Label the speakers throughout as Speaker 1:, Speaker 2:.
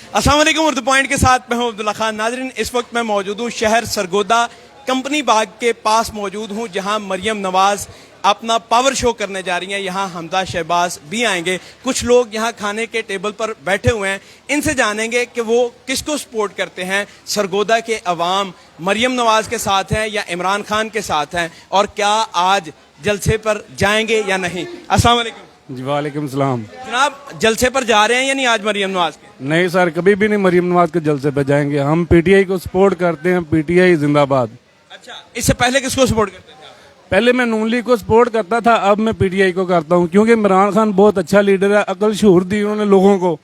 Speaker 1: अस्सलाम वालेकुम। उर्दू पॉइंट के साथ मैं हूं अब्दुल्ला खान। नाज़रीन, इस वक्त मैं मौजूद हूं शहर सरगोदा कंपनी बाग के पास मौजूद हूं, जहां मरियम नवाज अपना पावर शो करने जा रही हैं। यहाँ हमदा शहबाज भी आएंगे। कुछ लोग यहाँ खाने के टेबल पर बैठे हुए हैं, इनसे जानेंगे कि वो किसको सपोर्ट करते हैं। सरगोदा के अवाम मरियम नवाज के साथ हैं या इमरान खान के साथ हैं, और क्या आज जलसे पर जाएंगे या नहीं। अस्सलाम वालेकुम
Speaker 2: जी वालेकुम सलाम।
Speaker 1: जनाब, जलसे पर जा रहे हैं या नहीं आज मरियम नवाज के?
Speaker 2: नहीं सर, कभी भी नहीं मरियम नवाज के जलसे पे जाएंगे। हम पीटीआई को सपोर्ट करते हैं, पीटीआई जिंदाबाद।
Speaker 1: अच्छा, इससे पहले किसको सपोर्ट करते थे आप?
Speaker 2: पहले मैं नून लीग को सपोर्ट करता था, अब मैं पीटीआई को करता हूं, क्योंकि इमरान खान बहुत अच्छा लीडर है। अकल शूर दी उन्होंने लोगों को,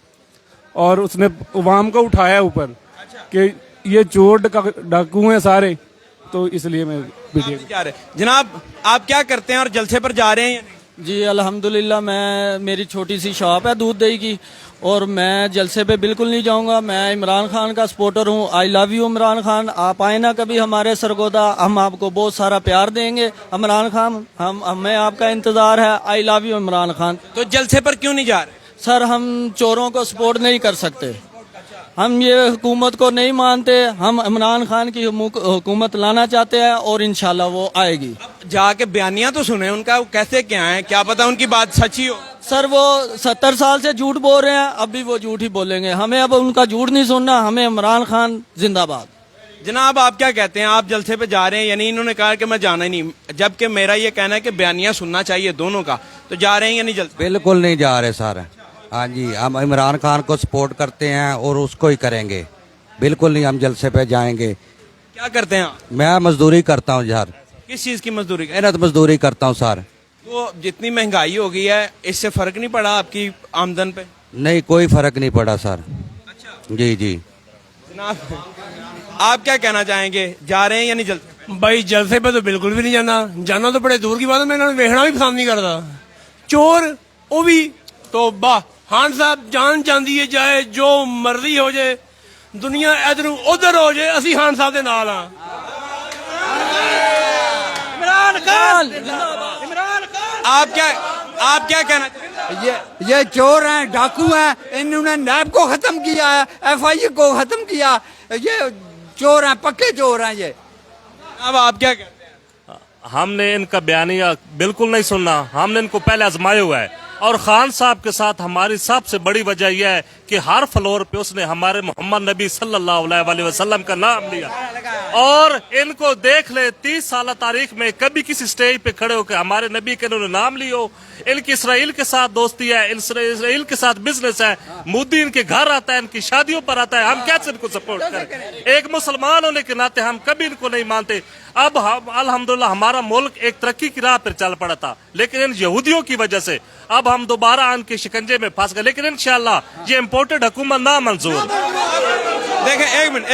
Speaker 2: और उसने अवाम को उठाया ऊपर कि ये चोर डाकू हैं सारे, तो इसलिए मैं पीटीआई
Speaker 1: जा रहे हैं। जनाब, आप क्या करते हैं और जलसे पर जा रहे हैं या नहीं?
Speaker 3: जी अल्हम्दुलिल्लाह, मेरी छोटी सी शॉप है दूध दही की, और मैं जलसे पे बिल्कुल नहीं जाऊंगा। मैं इमरान खान का सपोर्टर हूँ। I love you Imran Khan. आप आए ना कभी हमारे सरगोदा, हम आपको बहुत सारा प्यार देंगे। इमरान खान, हमें आपका इंतजार है। I love you Imran Khan.
Speaker 1: तो जलसे पर क्यों नहीं जा रहे?
Speaker 3: सर, हम चोरों को सपोर्ट नहीं कर सकते। हम ये हुकूमत को नहीं मानते। हम इमरान खान की हुकूमत लाना चाहते हैं, और इंशाल्लाह वो आएगी।
Speaker 1: जाके बयानियां तो सुने उनका, वो कैसे क्या है, क्या पता उनकी बात सच्ची हो।
Speaker 3: सर, वो 70 साल से झूठ बोल रहे हैं, अब भी वो झूठ ही बोलेंगे। हमें अब उनका झूठ नहीं सुनना। हमें इमरान खान जिंदाबाद।
Speaker 1: जनाब, आप क्या कहते हैं? आप जलसे पे जा रहे हैं? यानी इन्होंने कहा कि मैं जाना ही नहीं, जबकि मेरा ये कहना है कि बयानियां सुनना चाहिए दोनों का। तो जा रहे हैं या नहीं जलसे?
Speaker 4: बिल्कुल नहीं जा रहे सर। हाँ जी, हम इमरान खान को सपोर्ट करते हैं और उसको ही करेंगे। बिल्कुल नहीं हम जलसे पे जाएंगे।
Speaker 1: क्या करते हैं आप?
Speaker 4: मैं मजदूरी करता हूँ यार।
Speaker 1: किस चीज की मजदूरी?
Speaker 4: मेहनत मजदूरी करता हूँ सर।
Speaker 1: तो जितनी महंगाई हो गई है, इससे फर्क नहीं पड़ा आपकी आमदन पे?
Speaker 4: नहीं, कोई फर्क नहीं पड़ा सर।
Speaker 1: अच्छा
Speaker 4: जी जी।
Speaker 1: जनाब, आप क्या कहना चाहेंगे? जा रहे हैं या नहीं जलसे?
Speaker 5: भाई जलसे पे तो बिल्कुल भी नहीं जाना। जाना तो बड़े दूर की बात है, मैं इन्होंने वेखना भी पसंद नहीं करता। चोर वो भी तो वाह। खान साहब जान जाती है, चाहे जो मर्जी हो जाए, दुनिया इधर उधर हो जाए, असी खान साहब के नाल हाँ।
Speaker 3: इमरान खान।
Speaker 1: आप क्या कहना चाहेंगे?
Speaker 6: ये चोर हैं, डाकू हैं। इन्होंने नैब को खत्म किया है, एफआई को खत्म किया। ये चोर हैं, पक्के चोर हैं ये।
Speaker 1: अब आप क्या कहते हैं?
Speaker 7: हमने इनका बयानिया बिल्कुल नहीं सुनना। हमने इनको पहले आजमाया हुआ है, और खान साहब के साथ हमारी सबसे बड़ी वजह यह है कि हर फ्लोर पे उसने हमारे मोहम्मद नबी सल्लल्लाहु अलैहि वसल्लम का नाम लिया। और इनको देख ले, 30 साल तारीख में कभी किसी स्टेज पे खड़े होकर हमारे नबी के इन्होंने नाम लियो। इनकी इसराइल के साथ दोस्ती है, इसराइल के साथ बिजनेस है। मोदी इनके घर आता है, इनकी शादियों पर आता है। हम कैसे इनको सपोर्ट करें? एक मुसलमान होने के नाते हम कभी इनको नहीं मानते। अब हम अल्हम्दुलिल्लाह हमारा मुल्क एक तरक्की की राह पर चल पड़ा था, लेकिन इन यहूदियों की वजह से अब हम दोबारा इनके शिकंजे में फंस गए। लेकिन इंशाल्लाह ये इम्पोर्टेड हुकूमत ना मंजूर।
Speaker 1: देखें, एक मिनट,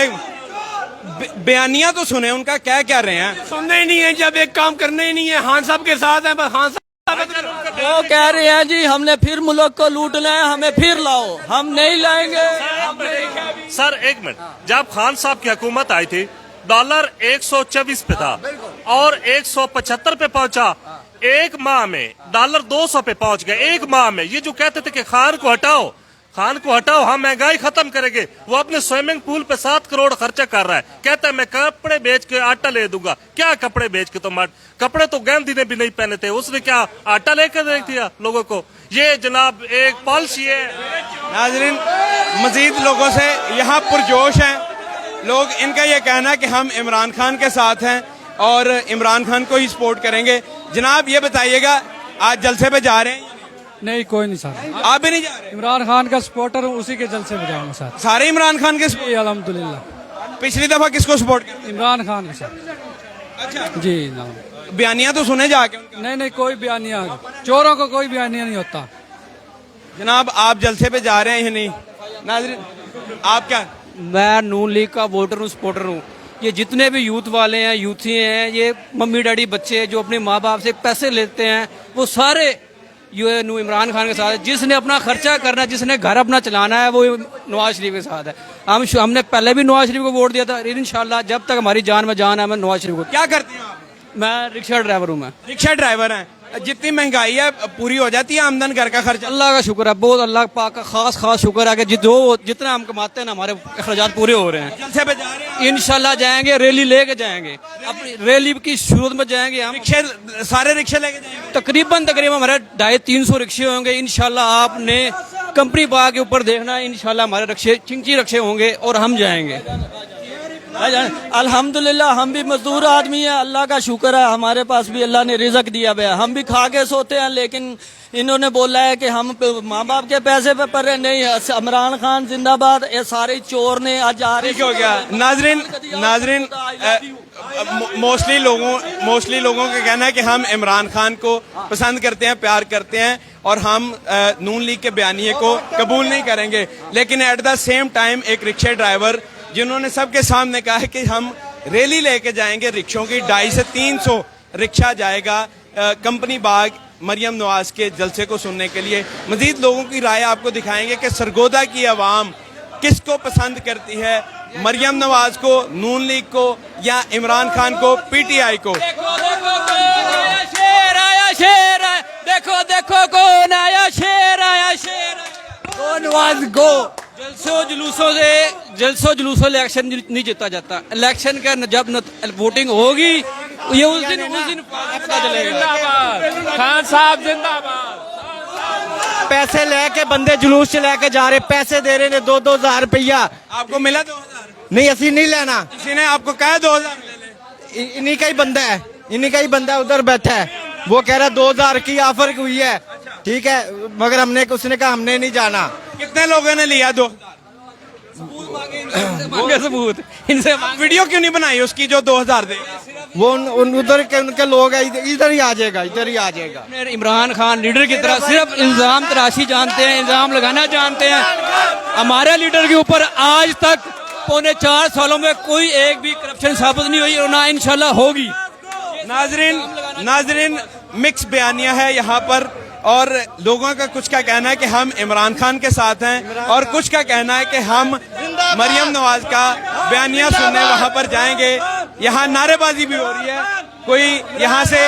Speaker 1: बयानियां तो सुने उनका, क्या कह रहे हैं?
Speaker 5: सुनने ही नहीं है, जब एक काम करने ही नहीं है। खान साहब के साथ है, बस खान साहब
Speaker 3: वो कह रहे हैं जी हमने फिर मुल्क को लूटना है, हमें फिर लाओ। हम नहीं लाएंगे।
Speaker 7: सर एक मिनट, जब खान साहब की हुकूमत आई थी, डॉलर 124 पे था और 175 पे पहुंचा। एक माह में डॉलर 200 पे पहुंच गए। एक माह में। ये जो कहते थे कि खान को हटाओ, हम महंगाई खत्म करेंगे, वो अपने स्विमिंग पूल पे 7 करोड़ खर्चा कर रहा है। कहता है मैं कपड़े बेच के आटा ले दूंगा। क्या कपड़े बेच के? तो कपड़े तो गांधी ने भी नहीं पहने थे, उसने क्या आटा लेकर दे दिया लोगों को? ये जनाब एक पॉलिसी है।
Speaker 1: नाजरीन, मजीद लोगों से यहाँ पुरजोश हैं लोग। इनका ये कहना है कि हम इमरान खान के साथ हैं और इमरान खान को ही सपोर्ट करेंगे। जनाब, ये बताइएगा, आज जलसे पे जा रहे हैं?
Speaker 8: नहीं, कोई नहीं सर।
Speaker 1: आप भी नहीं जा रहे?
Speaker 8: इमरान खान का सपोर्टर हूँ, उसी के जलसे में जाऊंगा सर।
Speaker 1: सारे इमरान खान के
Speaker 8: जी अल्हम्दुलिल्लाह।
Speaker 1: पिछली दफा किसको सपोर्ट किया?
Speaker 8: इमरान खान के सर।
Speaker 1: अच्छा
Speaker 8: जी ना।
Speaker 1: बयानियां तो सुने जाके उनका।
Speaker 8: नहीं, कोई बयानिया, चोरों को कोई बयानिया नहीं होता।
Speaker 1: जनाब, आप जलसे पे जा रहे हैं या नहीं? नाजरीन, आप क्या?
Speaker 9: मैं नून लीग का वोटर हूँ, सपोर्टर हूँ। ये जितने भी यूथ वाले हैं, यूथी हैं, ये मम्मी डैडी बच्चे जो अपने माँ बाप से पैसे लेते हैं, वो सारे ये इमरान खान के साथ है। जिसने अपना खर्चा करना है, जिसने घर अपना चलाना है, वो नवाज शरीफ के साथ है। हमने पहले भी नवाज शरीफ को वोट दिया था। इंशाल्लाह जब तक हमारी जान में जान है, मैं नवाज शरीफ को।
Speaker 1: क्या करते हैं आप?
Speaker 9: मैं रिक्शा ड्राइवर हूँ। मैं
Speaker 1: रिक्शा ड्राइवर हैं। जितनी महंगाई है पूरी हो जाती है आमदन, घर का खर्च?
Speaker 9: अल्लाह का शुक्र है, बहुत अल्लाह पाक का खास शुक्र है कि जो जितना हम कमाते हैं ना हमारे अखराजात पूरे हो रहे हैं।
Speaker 1: जलसे पे जा रहे हैं
Speaker 9: इंशाल्लाह जाएंगे, रैली लेके जाएंगे, अपनी रैली की शुरू में जाएंगे हम।
Speaker 1: रिक्शे, सारे रिक्शे लेके जाएंगे?
Speaker 9: तकरीबन हमारे 250-300 रिक्शे होंगे इंशाल्लाह। आपने कंपनी बाग के ऊपर देखना है, इंशाल्लाह हमारे रिक्शे चिंची रिक्शे होंगे और हम जाएंगे।
Speaker 3: अल्हम्दुलिल्लाह हम भी मजदूर आदमी है, अल्लाह का शुक्र है हमारे पास भी अल्लाह ने रिज़्क दिया हुआ है, हम भी खा के सोते हैं, लेकिन इन्होंने बोला है कि हम माँ बाप के पैसे पे पड़ रहे नहीं। इमरान खान जिंदाबाद, ये सारे चोर ने आज आ रहे
Speaker 1: हो गया। नाजरीन मोस्टली लोगों का कहना है कि हम इमरान खान को पसंद करते हैं, प्यार करते हैं और हम नून लीग के बयानिए को कबूल नहीं करेंगे। लेकिन एट द सेम टाइम एक रिक्शा ड्राइवर जिन्होंने सबके सामने कहा है कि हम रैली लेके जाएंगे रिक्शों की, 250 से 300 रिक्शा जाएगा कंपनी बाग मरियम नवाज के जलसे को सुनने के लिए। मजीद लोगों की राय आपको दिखाएंगे कि सरगोदा की आवाम किसको पसंद करती है, मरियम नवाज को, नून लीग को या इमरान खान को, पीटीआई को।
Speaker 9: देखो देखो कौन आया, शेर आया, शेर
Speaker 6: कौन वाज गो।
Speaker 9: जलसों जुलूसों इलेक्शन नहीं जीता जाता। इलेक्शन का जब वोटिंग होगी ये उस दिन पता चलेगा।
Speaker 2: खान साहब जिंदाबाद।
Speaker 3: पैसे लेके बंदे जुलूस से लेके जा रहे, पैसे दे रहे ने 2-2 हजार रुपया।
Speaker 1: आपको मिला 2000?
Speaker 3: नहीं असी नहीं लेना,
Speaker 1: किसी ने आपको कहा 2000 ले ले?
Speaker 3: इन्हीं का ही बंदा है, इन्हीं का ही बंदा उधर बैठा है, वो कह रहा 2000 की ऑफर हुई है, ठीक है, मगर उसने कहा हमने नहीं जाना।
Speaker 1: कितने लोगों ने लिया 2000?
Speaker 9: मांगे सबूत इनसे।
Speaker 1: वीडियो क्यों नहीं बनाई उसकी जो 2000 दे?
Speaker 3: वो उधर के उनके लोग हैं, इधर ही आ जाएगा, इधर ही आ जाएगा।
Speaker 9: इमरान खान लीडर की तरह सिर्फ इल्जाम तराशी जानते हैं, इल्जाम लगाना जानते हैं। हमारे लीडर के ऊपर आज तक 4.25 सालों में कोई एक भी करप्शन साबित नहीं हुई और ना इंशाल्लाह होगी।
Speaker 1: नाजरीन मिक्स बयानिया है यहाँ पर और लोगों का कुछ का कहना है कि हम इमरान खान के साथ हैं और कुछ का कहना है कि हम मरियम नवाज का बयानिया सुनने वहां पर जाएंगे। यहाँ नारेबाजी भी हो रही है, कोई यहाँ से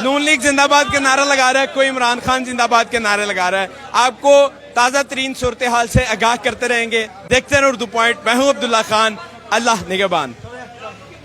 Speaker 1: नून लीग जिंदाबाद के नारा लगा रहा है, कोई इमरान खान जिंदाबाद के नारे लगा रहा है। आपको ताज़ा तरीन सूरत हाल से आगाह करते रहेंगे। देखते रहे उर्दू पॉइंट। मैं हूं अब्दुल्ला खान, अल्लाह निगहबान।